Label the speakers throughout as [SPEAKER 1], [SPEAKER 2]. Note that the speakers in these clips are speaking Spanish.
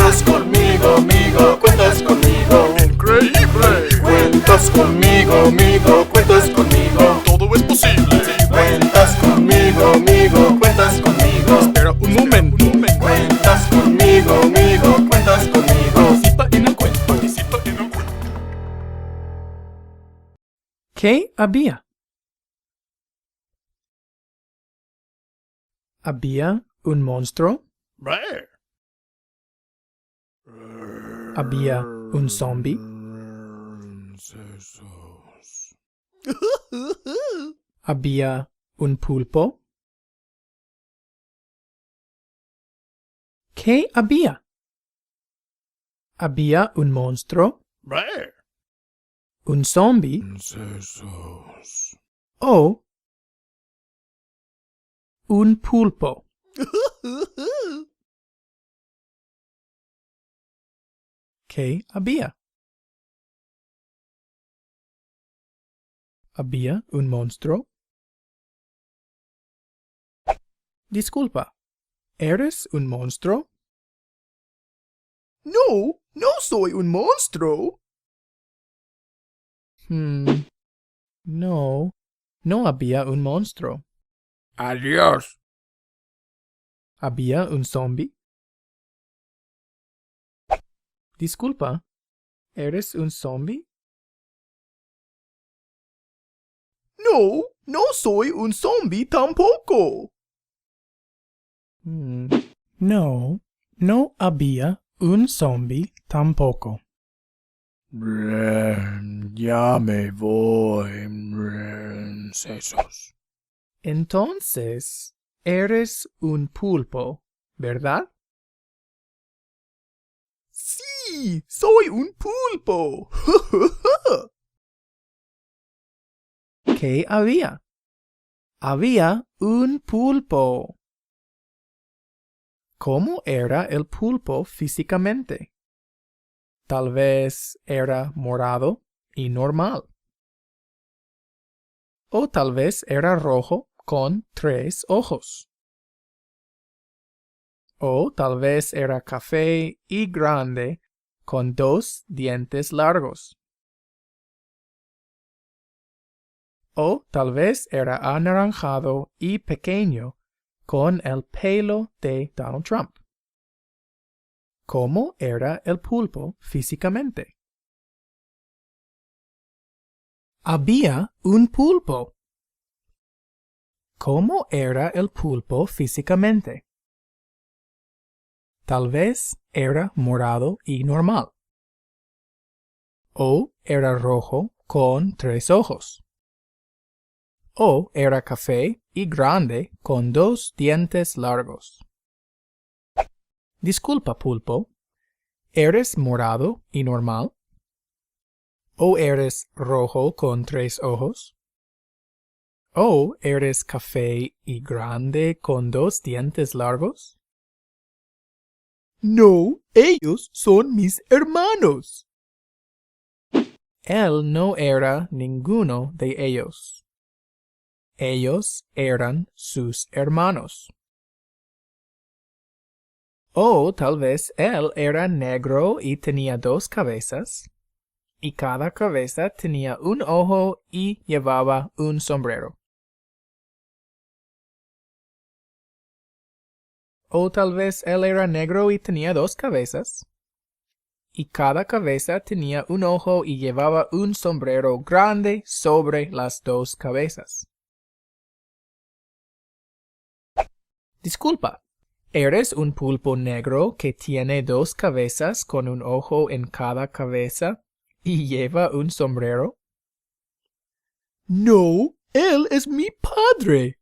[SPEAKER 1] Cuentas conmigo, amigo, cuentas conmigo.
[SPEAKER 2] ¡Increíble!
[SPEAKER 1] Cuentas conmigo, amigo, cuentas conmigo.
[SPEAKER 2] ¡Todo es posible!
[SPEAKER 1] Cuentas conmigo, amigo, cuentas conmigo.
[SPEAKER 2] Espera un momento.
[SPEAKER 1] Cuentas conmigo, amigo, cuentas conmigo.
[SPEAKER 2] Participa en el cuento. Participa en el cuento.
[SPEAKER 3] ¿Qué había? ¿Había un monstruo?
[SPEAKER 2] Brr.
[SPEAKER 3] ¿Había un zombie? ¿Había un pulpo? ¿Qué había? ¿Había un monstruo?
[SPEAKER 2] Brr.
[SPEAKER 3] ¿Un zombie? ¿O un pulpo? ¿Qué había? ¿Había un monstruo? Disculpa, ¿eres un monstruo?
[SPEAKER 1] No, no soy un monstruo.
[SPEAKER 3] No, no había un monstruo.
[SPEAKER 2] Adiós.
[SPEAKER 3] ¿Había un zombie? Disculpa, ¿eres un zombie?
[SPEAKER 1] No, no soy un zombie tampoco.
[SPEAKER 3] No, no había un zombie tampoco.
[SPEAKER 2] Ya me voy. Sesos.
[SPEAKER 3] Entonces, eres un pulpo, ¿verdad?
[SPEAKER 1] Sí, soy un pulpo.
[SPEAKER 3] ¿Qué había? Había un pulpo. ¿Cómo era el pulpo físicamente? Tal vez era morado y normal. O tal vez era rojo con 3 ojos. O tal vez era café y grande con 2 dientes largos. O tal vez era anaranjado y pequeño con el pelo de Donald Trump. ¿Cómo era el pulpo físicamente? Había un pulpo. ¿Cómo era el pulpo físicamente? Tal vez era morado y normal. O era rojo con 3 ojos. O era café y grande con 2 dientes largos. Disculpa, pulpo, ¿eres morado y normal? ¿O eres rojo con 3 ojos? ¿O eres café y grande con 2 dientes largos?
[SPEAKER 1] No, ellos son mis hermanos.
[SPEAKER 3] Él no era ninguno de ellos. Ellos eran sus hermanos. O tal vez él era negro y tenía 2 cabezas, y cada cabeza tenía un ojo y llevaba un sombrero. O tal vez él era negro y tenía 2 cabezas, y cada cabeza tenía un ojo y llevaba un sombrero grande sobre las 2 cabezas. Disculpa, ¿eres un pulpo negro que tiene 2 cabezas con un ojo en cada cabeza y lleva un sombrero?
[SPEAKER 1] No, él es mi padre.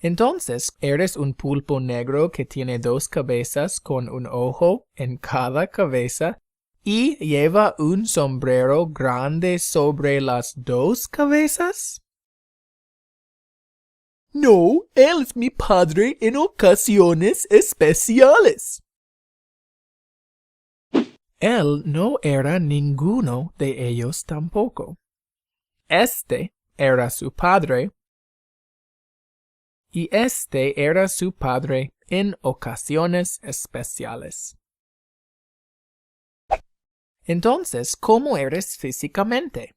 [SPEAKER 3] Entonces, ¿eres un pulpo negro que tiene 2 cabezas con un ojo en cada cabeza y lleva un sombrero grande sobre las 2 cabezas?
[SPEAKER 1] No, él es mi padre en ocasiones especiales.
[SPEAKER 3] Él no era ninguno de ellos tampoco. Este era su padre y este era su padre en ocasiones especiales. Entonces, ¿cómo eres físicamente?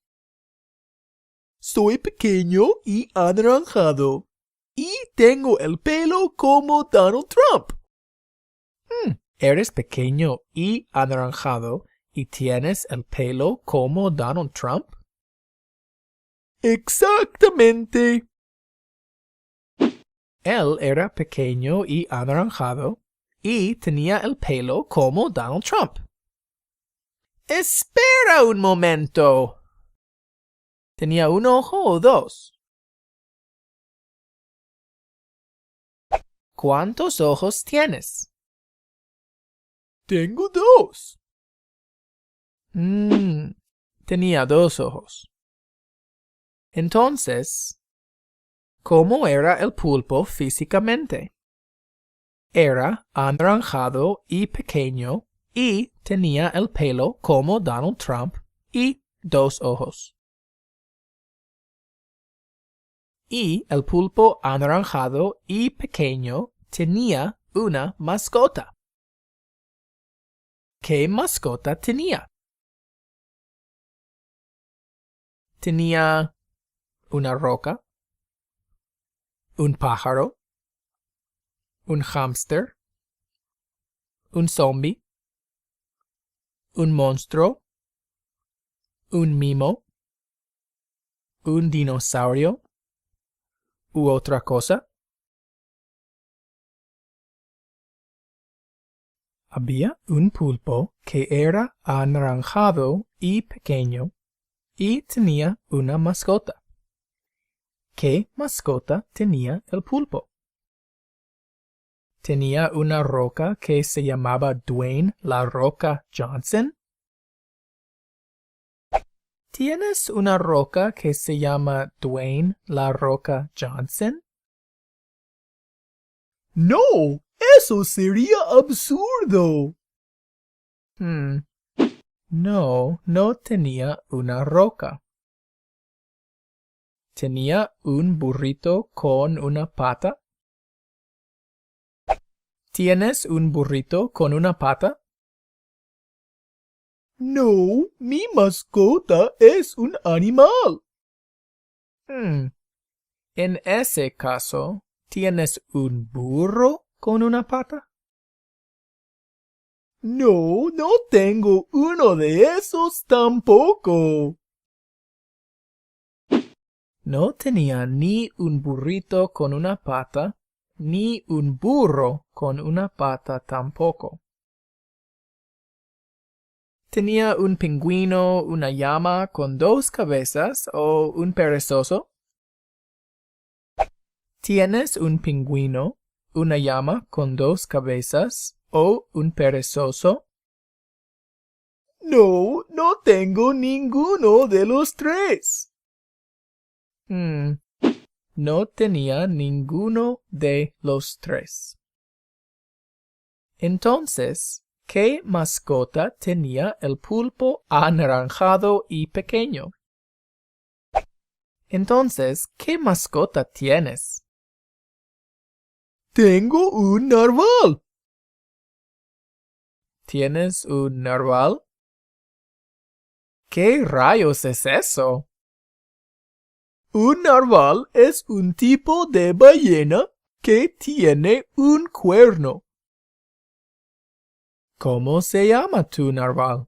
[SPEAKER 1] Soy pequeño y anaranjado. Y tengo el pelo como Donald Trump.
[SPEAKER 3] Eres pequeño y anaranjado y tienes el pelo como Donald Trump.
[SPEAKER 1] Exactamente.
[SPEAKER 3] Él era pequeño y anaranjado y tenía el pelo como Donald Trump. Espera un momento. ¿Tenía un ojo o dos? ¿Cuántos ojos tienes?
[SPEAKER 1] Tengo dos.
[SPEAKER 3] Tenía dos ojos. Entonces, ¿cómo era el pulpo físicamente? Era anaranjado y pequeño y tenía el pelo como Donald Trump y dos ojos. Y el pulpo anaranjado y pequeño tenía una mascota. ¿Qué mascota tenía? Tenía una roca, un pájaro, un hámster, un zombie, un monstruo, un mimo, un dinosaurio u otra cosa. Había un pulpo que era anaranjado y pequeño y tenía una mascota. ¿Qué mascota tenía el pulpo? ¿Tenía una roca que se llamaba Dwayne La Roca Johnson? ¿Tienes una roca que se llama Dwayne La Roca Johnson?
[SPEAKER 1] No, eso sería absurdo.
[SPEAKER 3] No, no tenía una roca. ¿Tenía un burrito con una pata? ¿Tienes un burrito con una pata?
[SPEAKER 1] No, mi mascota es un animal.
[SPEAKER 3] En ese caso, ¿tienes un burro con una pata?
[SPEAKER 1] No, no tengo uno de esos tampoco.
[SPEAKER 3] No tenía ni un burrito con una pata, ni un burro con una pata tampoco. ¿Tenía un pingüino, una llama con dos cabezas o un perezoso? ¿Tienes un pingüino, una llama con dos cabezas o un perezoso?
[SPEAKER 1] No, no tengo ninguno de los tres.
[SPEAKER 3] No tenía ninguno de los tres. Entonces, ¿qué mascota tenía el pulpo anaranjado y pequeño? Entonces, ¿qué mascota tienes?
[SPEAKER 1] Tengo un narval.
[SPEAKER 3] ¿Tienes un narval? ¿Qué rayos es eso?
[SPEAKER 1] Un narval es un tipo de ballena que tiene un cuerno.
[SPEAKER 3] ¿Cómo se llama tu narval?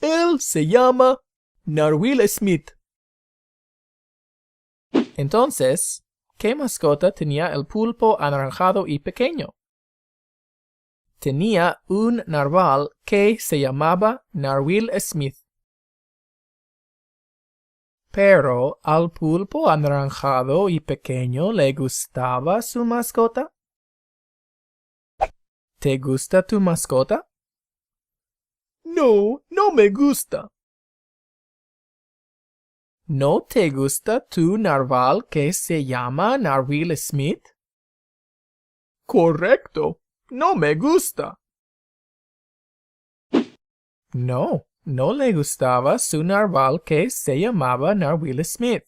[SPEAKER 1] Él se llama Narwhal Smith.
[SPEAKER 3] Entonces, ¿qué mascota tenía el pulpo anaranjado y pequeño? Tenía un narval que se llamaba Narwhal Smith. Pero al pulpo anaranjado y pequeño le gustaba su mascota. ¿Te gusta tu mascota?
[SPEAKER 1] No, no me gusta.
[SPEAKER 3] ¿No te gusta tu narval que se llama Narwhal Smith?
[SPEAKER 1] Correcto, no me gusta.
[SPEAKER 3] No, no le gustaba su narval que se llamaba Narwhal Smith.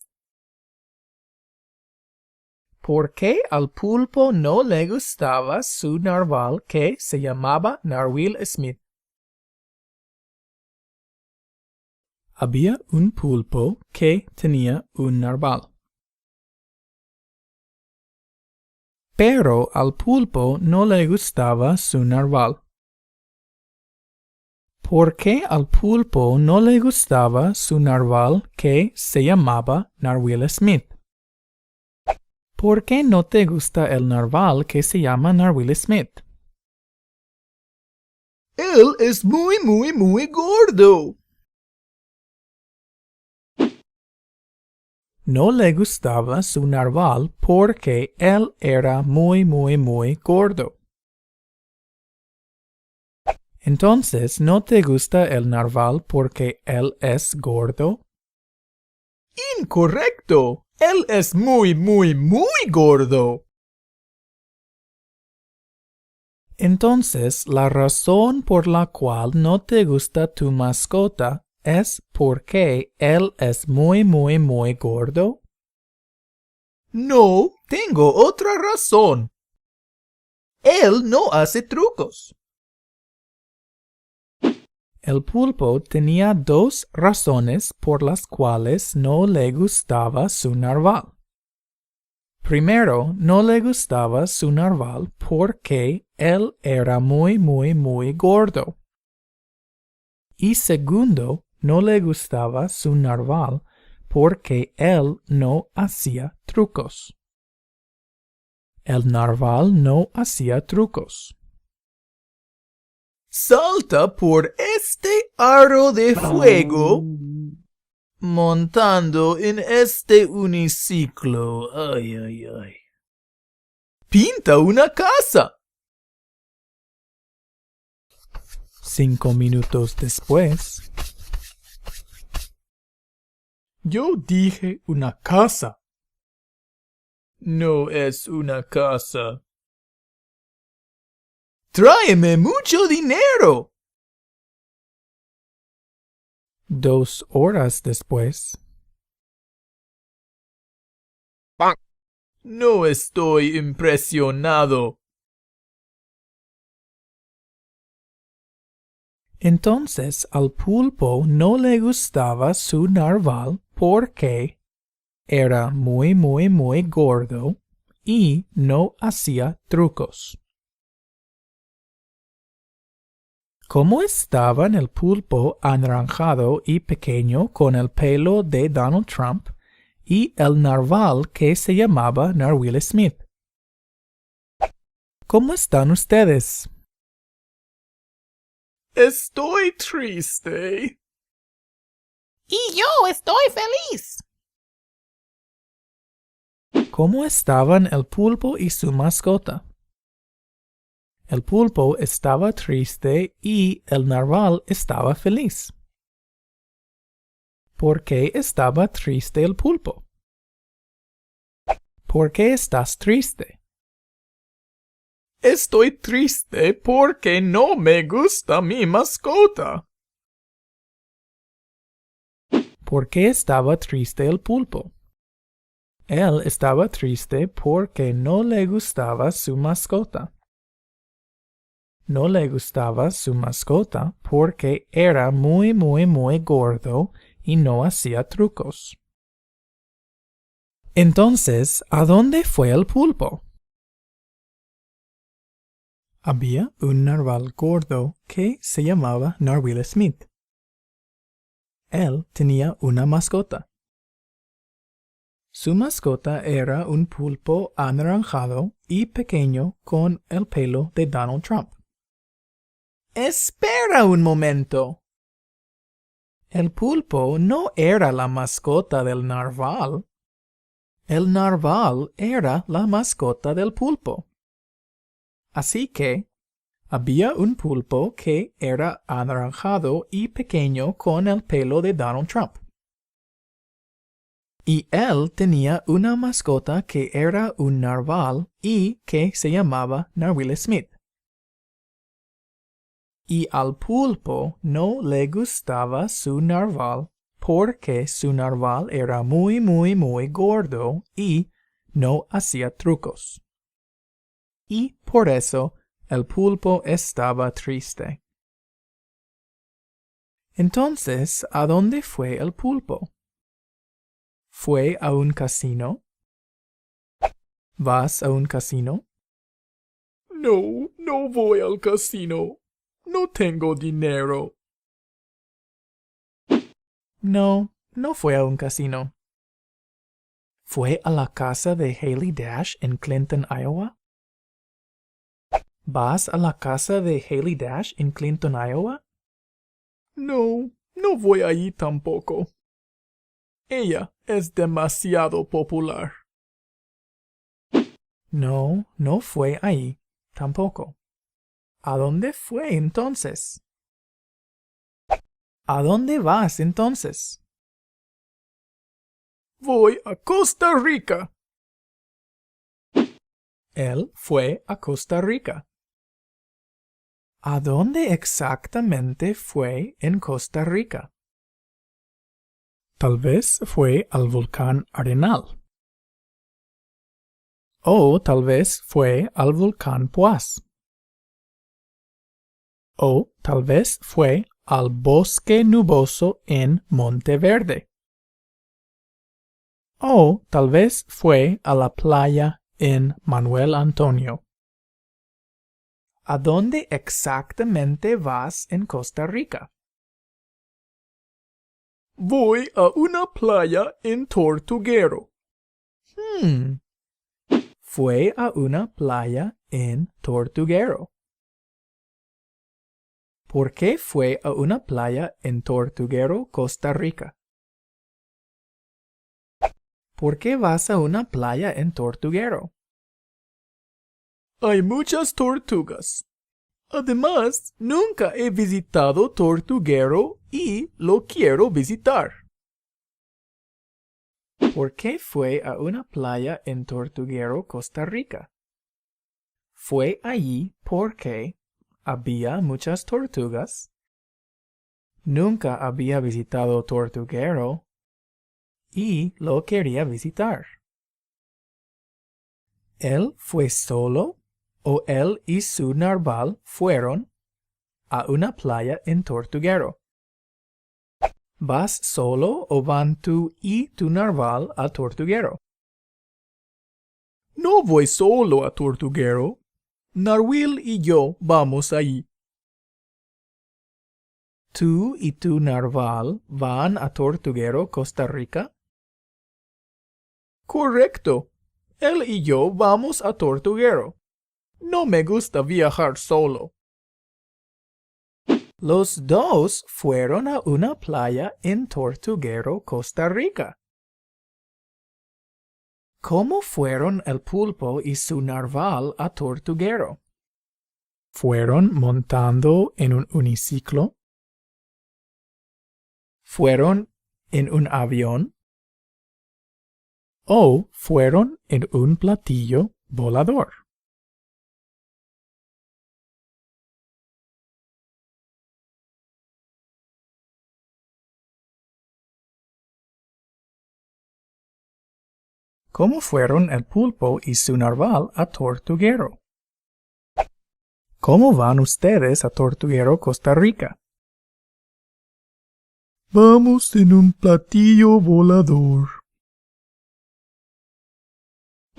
[SPEAKER 3] ¿Por qué al pulpo no le gustaba su narval que se llamaba Narwhal Smith? Había un pulpo que tenía un narval. Pero al pulpo no le gustaba su narval. ¿Por qué al pulpo no le gustaba su narval que se llamaba Narwhal Smith? ¿Por qué no te gusta el narval que se llama Narwhal Smith?
[SPEAKER 1] Él es muy gordo.
[SPEAKER 3] No le gustaba su narval porque él era muy gordo. Entonces, ¿no te gusta el narval porque él es gordo?
[SPEAKER 1] Incorrecto. Él es muy gordo.
[SPEAKER 3] Entonces, la razón por la cual no te gusta tu mascota es porque él es muy gordo.
[SPEAKER 1] No, tengo otra razón. Él no hace trucos.
[SPEAKER 3] El pulpo tenía dos razones por las cuales no le gustaba su narval. Primero, no le gustaba su narval porque él era muy gordo. Y segundo, no le gustaba su narval porque él no hacía trucos. El narval no hacía trucos.
[SPEAKER 1] Salta por este aro de fuego montando en este uniciclo. Ay. Pinta una casa.
[SPEAKER 3] 5 minutos después.
[SPEAKER 1] Yo dije una casa. No es una casa. Tráeme mucho dinero.
[SPEAKER 3] 2 horas después.
[SPEAKER 1] No estoy impresionado.
[SPEAKER 3] Entonces al pulpo no le gustaba su narval porque era muy gordo y no hacía trucos. ¿Cómo estaban el pulpo anaranjado y pequeño con el pelo de Donald Trump y el narval que se llamaba Narwhal Smith? ¿Cómo están ustedes?
[SPEAKER 1] Estoy triste.
[SPEAKER 4] Y yo estoy feliz.
[SPEAKER 3] ¿Cómo estaban el pulpo y su mascota? El pulpo estaba triste y el narval estaba feliz. ¿Por qué estaba triste el pulpo? ¿Por qué estás triste?
[SPEAKER 1] Estoy triste porque no me gusta mi mascota.
[SPEAKER 3] ¿Por qué estaba triste el pulpo? Él estaba triste porque no le gustaba su mascota. No le gustaba su mascota porque era muy gordo y no hacía trucos. Entonces, ¿a dónde fue el pulpo? Había un narval gordo que se llamaba Narwhal Smith. Él tenía una mascota. Su mascota era un pulpo anaranjado y pequeño con el pelo de Donald Trump.
[SPEAKER 1] Espera un momento.
[SPEAKER 3] El pulpo no era la mascota del narval. El narval era la mascota del pulpo. Así que había un pulpo que era anaranjado y pequeño con el pelo de Donald Trump. Y él tenía una mascota que era un narval y que se llamaba Narwhal Smith. Y al pulpo no le gustaba su narval porque su narval era muy gordo y no hacía trucos. Y por eso el pulpo estaba triste. Entonces, ¿a dónde fue el pulpo? ¿Fue a un casino? ¿Vas a un casino?
[SPEAKER 1] No, no voy al casino. No tengo dinero.
[SPEAKER 3] No, no fue a un casino. ¿Fue a la casa de Haley Dash en Clinton, Iowa? ¿Vas a la casa de Haley Dash en Clinton, Iowa?
[SPEAKER 1] No, no voy allí tampoco. Ella es demasiado popular.
[SPEAKER 3] No, no fue ahí tampoco. ¿A dónde fue entonces? ¿A dónde vas entonces?
[SPEAKER 1] Voy a Costa Rica.
[SPEAKER 3] Él fue a Costa Rica. ¿A dónde exactamente fue en Costa Rica? Tal vez fue al volcán Arenal. O tal vez fue al volcán Poás. O tal vez fue al bosque nuboso en Monteverde. O tal vez fue a la playa en Manuel Antonio. ¿A dónde exactamente vas en Costa Rica?
[SPEAKER 1] Voy a una playa en Tortuguero.
[SPEAKER 3] Fue a una playa en Tortuguero. ¿Por qué fue a una playa en Tortuguero, Costa Rica? ¿Por qué vas a una playa en Tortuguero?
[SPEAKER 1] Hay muchas tortugas. Además, nunca he visitado Tortuguero y lo quiero visitar.
[SPEAKER 3] ¿Por qué fue a una playa en Tortuguero, Costa Rica? Fue allí porque había muchas tortugas. Nunca había visitado Tortuguero y lo quería visitar. ¿Él fue solo o él y su narval fueron a una playa en Tortuguero? ¿Vas solo o van tú y tu narval a Tortuguero?
[SPEAKER 1] No voy solo a Tortuguero. Narwil y yo vamos allí.
[SPEAKER 3] ¿Tú y tu narval van a Tortuguero, Costa Rica?
[SPEAKER 1] Correcto. Él y yo vamos a Tortuguero. No me gusta viajar solo.
[SPEAKER 3] Los dos fueron a una playa en Tortuguero, Costa Rica. ¿Cómo fueron el pulpo y su narval a Tortuguero? ¿Fueron montando en un uniciclo? ¿Fueron en un avión? ¿O fueron en un platillo volador? ¿Cómo fueron el pulpo y su narval a Tortuguero? ¿Cómo van ustedes a Tortuguero, Costa Rica?
[SPEAKER 1] Vamos en un platillo volador.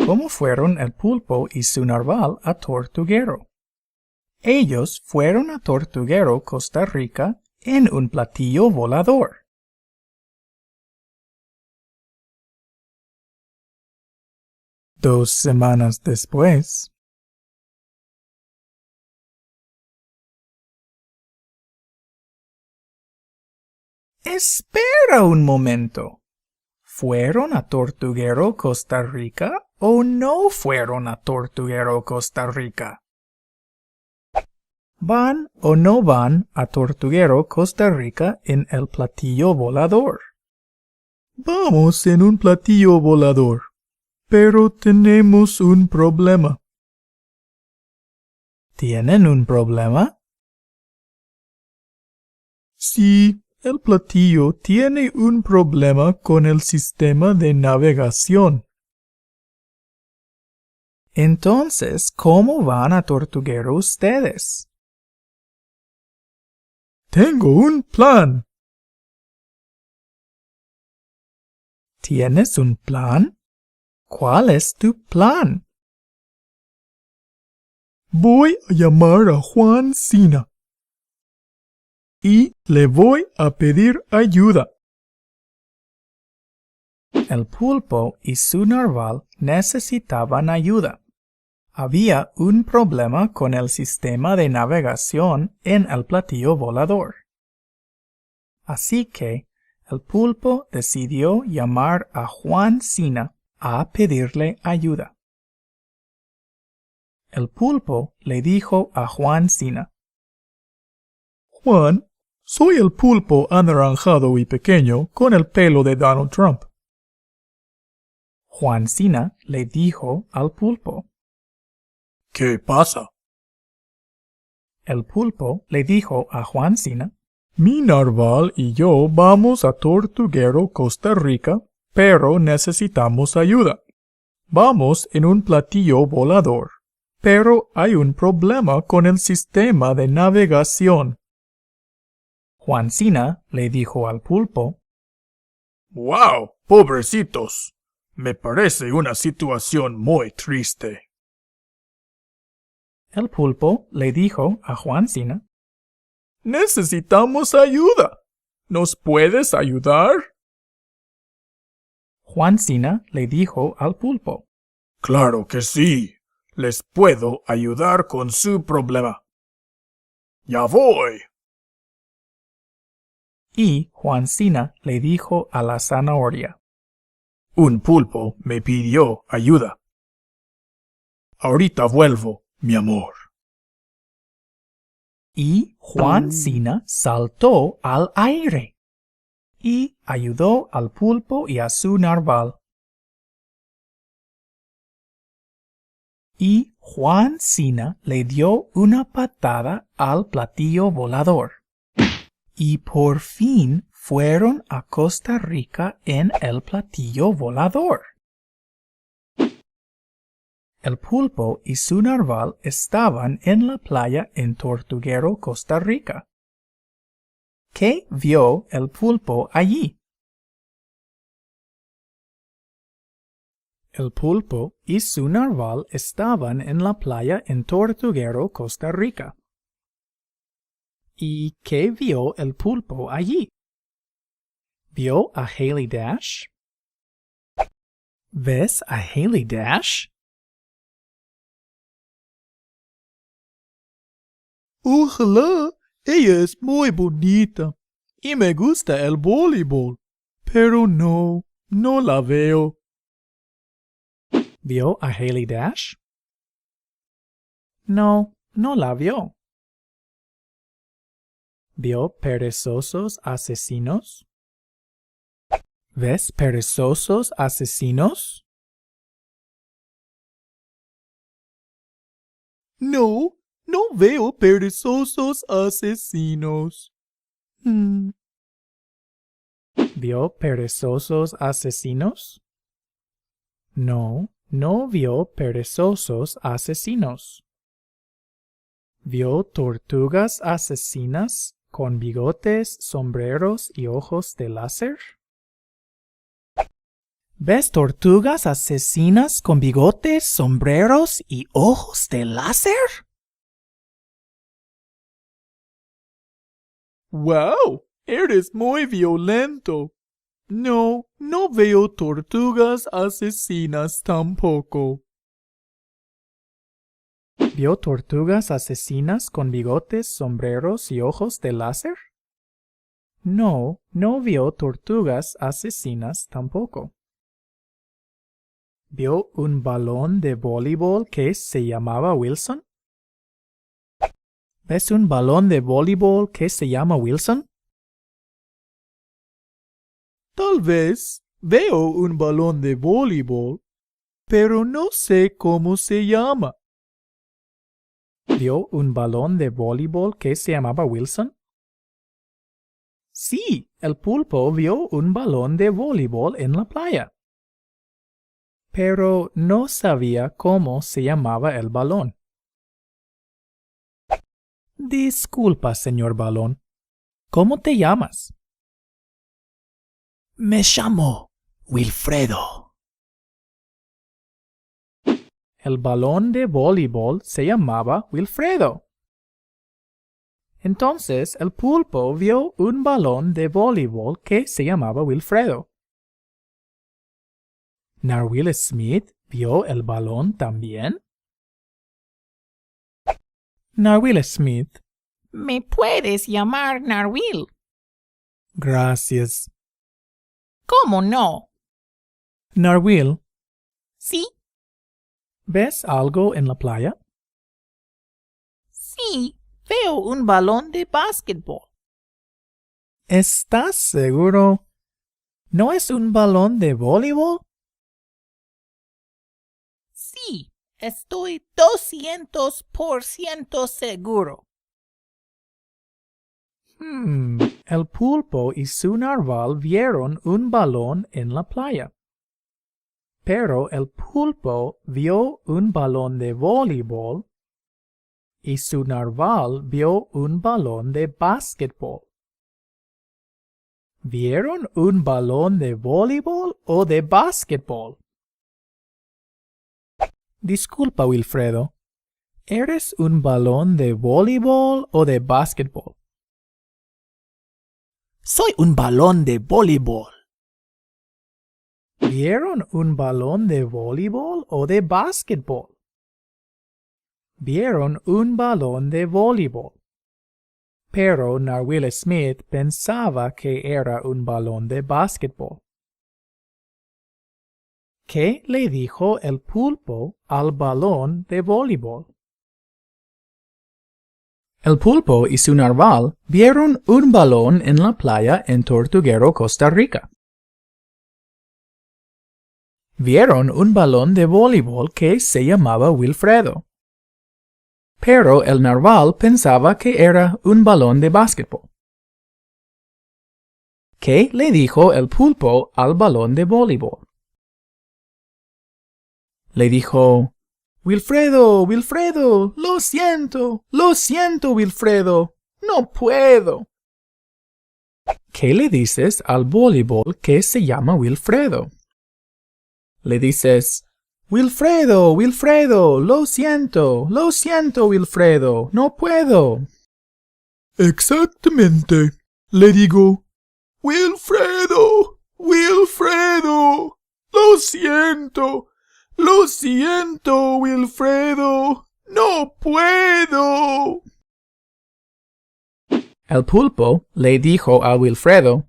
[SPEAKER 3] ¿Cómo fueron el pulpo y su narval a Tortuguero? Ellos fueron a Tortuguero, Costa Rica, en un platillo volador. Dos semanas después. Espera un momento. ¿Fueron a Tortuguero, Costa Rica o no fueron a Tortuguero, Costa Rica? ¿Van o no van a Tortuguero, Costa Rica en el platillo volador?
[SPEAKER 1] Vamos en un platillo volador. Pero tenemos un problema.
[SPEAKER 3] ¿Tienen un problema?
[SPEAKER 1] Sí, el platillo tiene un problema con el sistema de navegación.
[SPEAKER 3] Entonces, ¿cómo van a Tortuguero ustedes?
[SPEAKER 1] Tengo un plan.
[SPEAKER 3] ¿Tienes un plan? ¿Cuál es tu plan?
[SPEAKER 1] Voy a llamar a Juan Sina y le voy a pedir ayuda.
[SPEAKER 3] El pulpo y su narval necesitaban ayuda. Había un problema con el sistema de navegación en el platillo volador. Así que el pulpo decidió llamar a Juan Sina a pedirle ayuda. El pulpo le dijo a Juan Sina:
[SPEAKER 1] Juan, soy el pulpo anaranjado y pequeño con el pelo de Donald Trump.
[SPEAKER 3] Juan Sina le dijo al pulpo:
[SPEAKER 2] ¿Qué pasa?
[SPEAKER 3] El pulpo le dijo a Juan Sina:
[SPEAKER 1] Mi narval y yo vamos a Tortuguero, Costa Rica, pero necesitamos ayuda. Vamos en un platillo volador, pero hay un problema con el sistema de navegación.
[SPEAKER 3] Juan Sina le dijo al pulpo:
[SPEAKER 2] ¡Wow! ¡Pobrecitos! Me parece una situación muy triste.
[SPEAKER 3] El pulpo le dijo a Juan Sina:
[SPEAKER 1] Necesitamos ayuda. ¿Nos puedes ayudar?
[SPEAKER 3] Juan Sina le dijo al pulpo:
[SPEAKER 2] Claro que sí. Les puedo ayudar con su problema. ¡Ya voy!
[SPEAKER 3] Y Juan Sina le dijo a la zanahoria:
[SPEAKER 2] Un pulpo me pidió ayuda. Ahorita vuelvo, mi amor.
[SPEAKER 3] Y Juan Sina saltó al aire y ayudó al pulpo y a su narval. Y Juan Sina le dio una patada al platillo volador. Y por fin fueron a Costa Rica en el platillo volador. El pulpo y su narval estaban en la playa en Tortuguero, Costa Rica. ¿Qué vio el pulpo allí? El pulpo y su narval estaban en la playa en Tortuguero, Costa Rica. ¿Y qué vio el pulpo allí? ¿Vio a Haley Dash? ¿Ves a Haley Dash?
[SPEAKER 1] Ojalá, ella es muy bonita y me gusta el voleibol, pero no la veo.
[SPEAKER 3] ¿Vio a Haley Dash? No la vio. ¿Vio perezosos asesinos? ¿Ves perezosos asesinos?
[SPEAKER 1] No veo perezosos asesinos.
[SPEAKER 3] ¿Vio perezosos asesinos? No vio perezosos asesinos. ¿Vio tortugas asesinas con bigotes, sombreros y ojos de láser? ¿Ves tortugas asesinas con bigotes, sombreros y ojos de láser?
[SPEAKER 1] ¡Wow! Eres muy violento. No veo tortugas asesinas tampoco.
[SPEAKER 3] ¿Vio tortugas asesinas con bigotes, sombreros y ojos de láser? No vio tortugas asesinas tampoco. ¿Vio un balón de voleibol que se llamaba Wilson? ¿Ves un balón de voleibol que se llama Wilson?
[SPEAKER 1] Tal vez veo un balón de voleibol, pero no sé cómo se llama.
[SPEAKER 3] ¿Vio un balón de voleibol que se llamaba Wilson? Sí, el pulpo vio un balón de voleibol en la playa. pero no sabía cómo se llamaba el balón. Disculpa, señor balón. ¿Cómo te llamas?
[SPEAKER 5] Me llamo Wilfredo.
[SPEAKER 3] El balón de voleibol se llamaba Wilfredo. Entonces el pulpo vio un balón de voleibol que se llamaba Wilfredo. ¿Narwhal Smith vio el balón también? Narwhal Smith.
[SPEAKER 4] Me puedes llamar Narwhal.
[SPEAKER 3] Gracias.
[SPEAKER 4] ¿Cómo no?
[SPEAKER 3] Narwhal,
[SPEAKER 4] Sí,
[SPEAKER 3] ¿ves algo en la playa?
[SPEAKER 4] sí, veo un balón de básquetbol.
[SPEAKER 3] ¿Estás seguro? ¿No es un balón de voleibol?
[SPEAKER 4] Sí, estoy 200% seguro.
[SPEAKER 3] El pulpo y su narval vieron un balón en la playa. Pero el pulpo vio un balón de voleibol y su narval vio un balón de básquetbol. ¿Vieron un balón de voleibol o de básquetbol? Disculpa, Wilfredo. ¿Eres un balón de voleibol o de básquetbol?
[SPEAKER 5] Soy un balón de voleibol.
[SPEAKER 3] ¿Vieron un balón de voleibol o de básquetbol? Vieron un balón de voleibol. Pero Narwhal Smith pensaba que era un balón de básquetbol. ¿Qué le dijo el pulpo al balón de voleibol? El pulpo y su narval vieron un balón en la playa en Tortuguero, Costa Rica. Vieron un balón de voleibol que se llamaba Wilfredo. Pero el narval pensaba que era un balón de básquetbol. ¿Qué le dijo el pulpo al balón de voleibol? Le dijo: Wilfredo, Wilfredo, lo siento, Wilfredo, no puedo. ¿Qué le dices al voleibol que se llama Wilfredo? Le dices: Wilfredo, Wilfredo, lo siento, Wilfredo, no puedo.
[SPEAKER 2] Exactamente. Le digo, Wilfredo, Wilfredo, lo siento, Wilfredo, no puedo.
[SPEAKER 3] El pulpo le dijo a Wilfredo: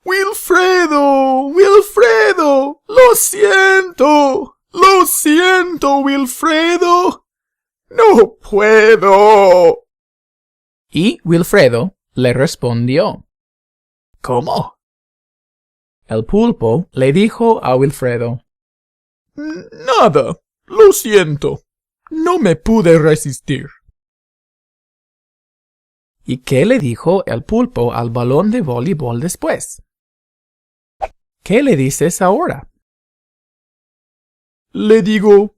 [SPEAKER 2] Wilfredo, Wilfredo, lo siento, Wilfredo, no puedo.
[SPEAKER 3] Y Wilfredo le respondió:
[SPEAKER 2] ¿Cómo?
[SPEAKER 3] El pulpo le dijo a Wilfredo:
[SPEAKER 2] Nada, lo siento, no me pude resistir.
[SPEAKER 3] ¿Y qué le dijo el pulpo al balón de voleibol después? ¿Qué le dices ahora?
[SPEAKER 2] Le digo,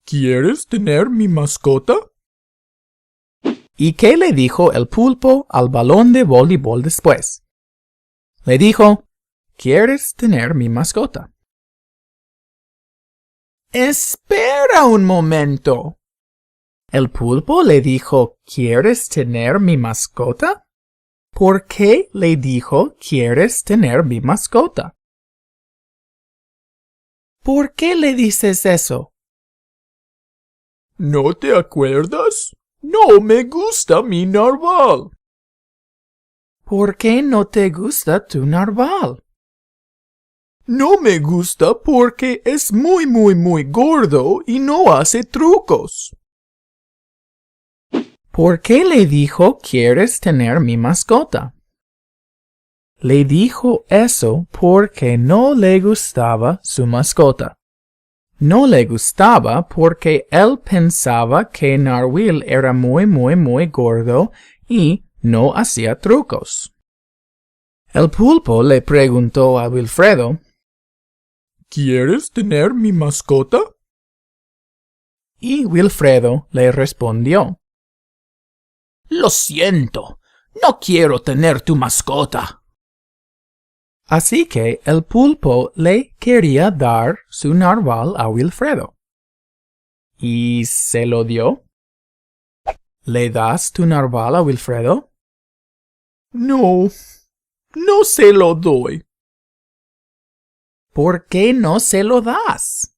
[SPEAKER 2] ¿quieres tener mi mascota?
[SPEAKER 3] ¿Y qué le dijo el pulpo al balón de voleibol después? Le dijo: ¿quieres tener mi mascota? ¡Espera un momento! El pulpo le dijo: ¿quieres tener mi mascota? ¿Por qué le dijo: ¿quieres tener mi mascota? ¿Por qué le dices eso?
[SPEAKER 2] ¿No te acuerdas? No me gusta mi narval.
[SPEAKER 3] ¿Por qué no te gusta tu narval?
[SPEAKER 2] No me gusta porque es muy gordo y no hace trucos.
[SPEAKER 3] ¿Por qué le dijo: ¿quieres tener mi mascota? Le dijo eso porque no le gustaba su mascota. No le gustaba porque él pensaba que Narwhal era muy gordo y no hacía trucos. El pulpo le preguntó a Wilfredo:
[SPEAKER 2] ¿Quieres tener mi mascota?
[SPEAKER 3] Y Wilfredo le respondió:
[SPEAKER 5] Lo siento, no quiero tener tu mascota.
[SPEAKER 3] Así que el pulpo le quería dar su narval a Wilfredo. ¿Y se lo dio? ¿Le das tu narval a Wilfredo?
[SPEAKER 2] No, no se lo doy.
[SPEAKER 3] ¿Por qué no se lo das?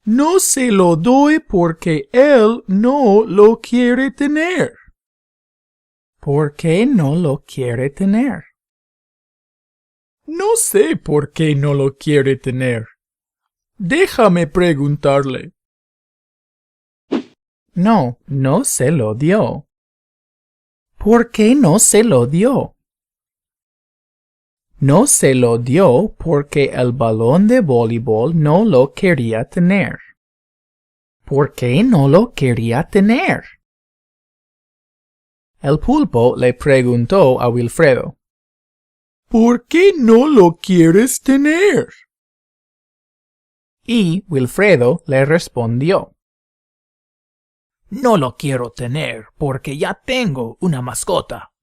[SPEAKER 2] No se lo doy porque él no lo quiere tener.
[SPEAKER 3] ¿Por qué no lo quiere tener?
[SPEAKER 2] No sé por qué no lo quiere tener. Déjame preguntarle.
[SPEAKER 3] No, no se lo dio. ¿Por qué no se lo dio? No se lo dio porque el balón de voleibol no lo quería tener. ¿Por qué no lo quería tener? El pulpo le preguntó a Wilfredo:
[SPEAKER 2] ¿Por qué no lo quieres tener?
[SPEAKER 3] Y Wilfredo le respondió:
[SPEAKER 5] No lo quiero tener porque ya tengo una mascota.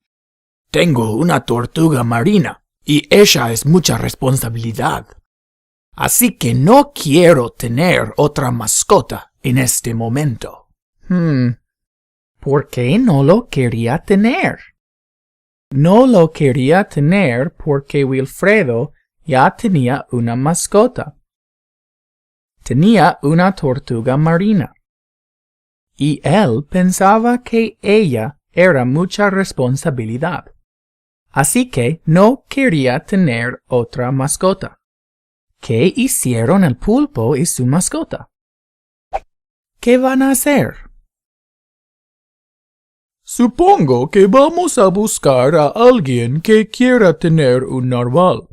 [SPEAKER 5] Tengo una tortuga marina y ella es mucha responsabilidad. Así que no quiero tener otra mascota en este momento.
[SPEAKER 3] ¿Por qué no lo quería tener? No lo quería tener porque Wilfredo ya tenía una mascota. Tenía una tortuga marina. Y él pensaba que ella era mucha responsabilidad. Así que no quería tener otra mascota. ¿Qué hicieron el pulpo y su mascota? ¿Qué van a hacer?
[SPEAKER 2] Supongo que vamos a buscar a alguien que quiera tener un narval.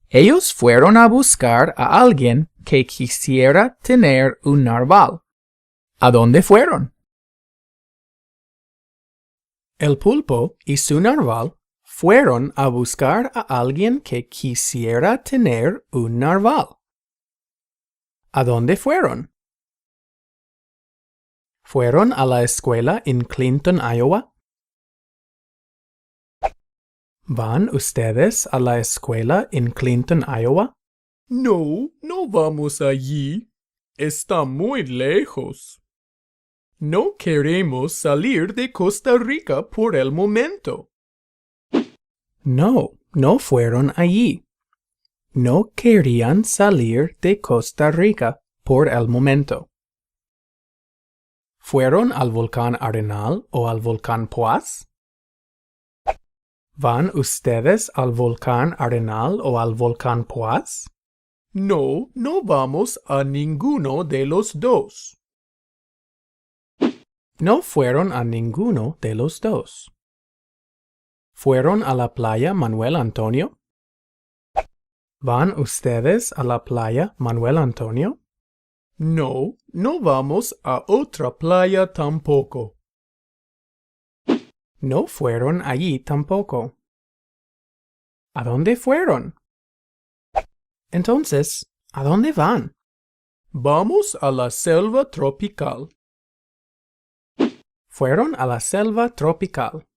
[SPEAKER 3] Ellos fueron a buscar a alguien que quisiera tener un narval. ¿A dónde fueron? El pulpo y su narval fueron a buscar a alguien que quisiera tener un narval. ¿A dónde fueron? ¿Fueron a la escuela en Clinton, Iowa? ¿Van ustedes a la escuela en Clinton, Iowa?
[SPEAKER 2] No, no vamos allí. Está muy lejos. No queremos salir de Costa Rica por el momento.
[SPEAKER 3] No, no fueron allí. No querían salir de Costa Rica por el momento. ¿Fueron al volcán Arenal o al volcán Poás? ¿Van ustedes al volcán Arenal o al volcán Poás?
[SPEAKER 2] No, no vamos a ninguno de los dos.
[SPEAKER 3] No fueron a ninguno de los dos. ¿Fueron a la playa Manuel Antonio? ¿Van ustedes a la playa Manuel Antonio?
[SPEAKER 2] No, no vamos a otra playa tampoco.
[SPEAKER 3] No fueron allí tampoco. ¿A dónde fueron? Entonces, ¿a dónde van?
[SPEAKER 2] Vamos a la selva tropical.
[SPEAKER 3] Fueron a la selva tropical.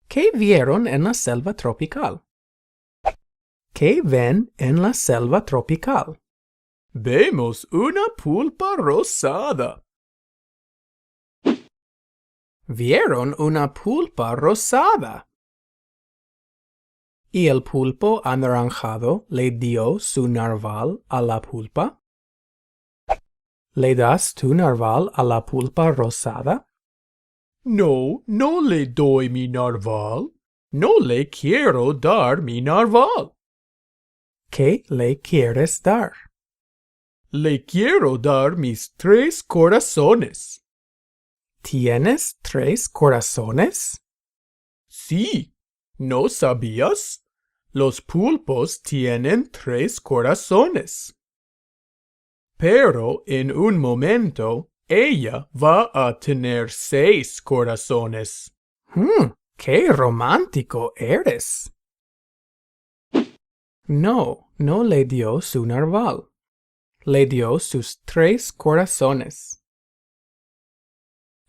[SPEAKER 3] ¿Qué vieron en la selva tropical? ¿Qué ven en la selva tropical?
[SPEAKER 2] Vemos una pulpa rosada.
[SPEAKER 3] Vieron una pulpa rosada. ¿Y el pulpo anaranjado le dio su narval a la pulpa? ¿Le das tu narval a la pulpa rosada?
[SPEAKER 2] No, no le doy mi narval. No le quiero dar mi narval.
[SPEAKER 3] ¿Qué le quieres dar?
[SPEAKER 2] Le quiero dar mis 3 corazones.
[SPEAKER 3] ¿Tienes 3 corazones?
[SPEAKER 2] Sí, ¿no sabías? Los pulpos tienen 3 corazones. Pero en un momento, ella va a tener 6 corazones.
[SPEAKER 3] ¡Qué romántico eres! No, no le dio su narval. Le dio sus 3 corazones.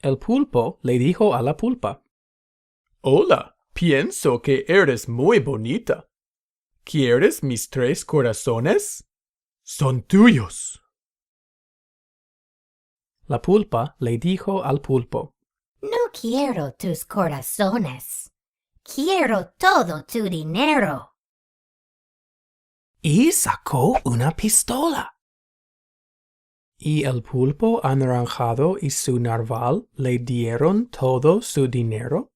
[SPEAKER 3] El pulpo le dijo a la pulpa:
[SPEAKER 2] Hola, pienso que eres muy bonita. ¿Quieres mis 3 corazones? Son tuyos.
[SPEAKER 3] La pulpa le dijo al pulpo:
[SPEAKER 6] No quiero tus corazones. Quiero todo tu dinero.
[SPEAKER 5] Y sacó una pistola.
[SPEAKER 3] Y el pulpo anaranjado y su narval le dieron todo su dinero.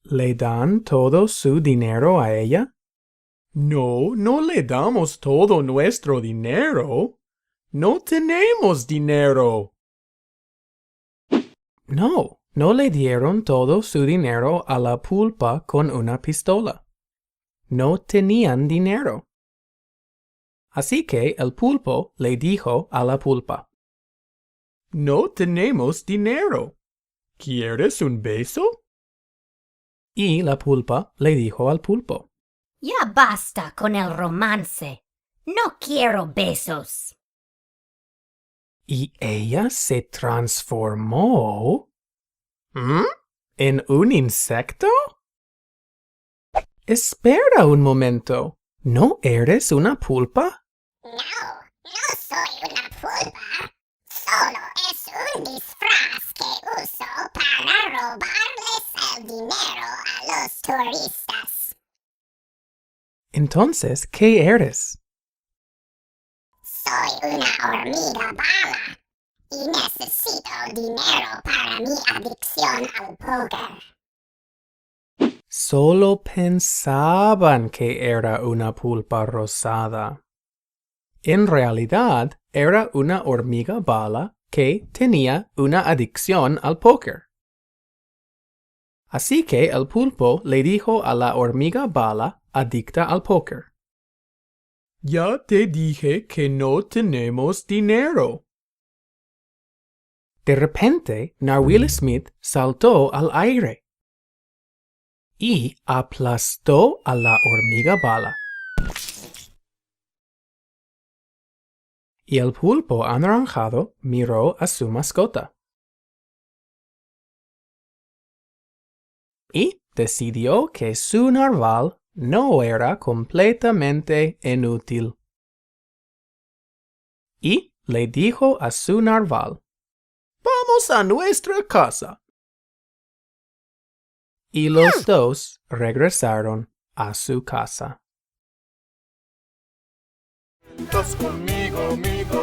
[SPEAKER 3] ¿Le dan todo su dinero a ella?
[SPEAKER 2] No, no le damos todo nuestro dinero. No tenemos dinero.
[SPEAKER 3] No, no le dieron todo su dinero a la pulpa con una pistola. No tenían dinero. Así que el pulpo le dijo a la pulpa:
[SPEAKER 2] No tenemos dinero. ¿Quieres un beso?
[SPEAKER 3] Y la pulpa le dijo al pulpo:
[SPEAKER 6] Ya basta con el romance. No quiero besos.
[SPEAKER 3] Y ella se transformó
[SPEAKER 2] ¿Mm?
[SPEAKER 3] en un insecto. Espera un momento. ¿No eres una pulpa?
[SPEAKER 6] No, no soy una pulpa. Solo es un disfraz que uso para robarles el dinero a los turistas.
[SPEAKER 3] Entonces, ¿qué eres?
[SPEAKER 6] Soy una hormiga bala y necesito dinero para mi adicción al póker.
[SPEAKER 3] Solo pensaban que era una pulpa rosada. En realidad, era una hormiga bala que tenía una adicción al póker. Así que el pulpo le dijo a la hormiga bala adicta al póker:
[SPEAKER 2] Ya te dije que no tenemos dinero.
[SPEAKER 3] De repente, Narwhal Smith saltó al aire y aplastó a la hormiga bala. Y el pulpo anaranjado miró a su mascota y decidió que su narval no era completamente inútil. Y le dijo a su narval:
[SPEAKER 2] Vamos a nuestra casa.
[SPEAKER 3] Y los dos regresaron a su casa.
[SPEAKER 1] Estás conmigo, amigo.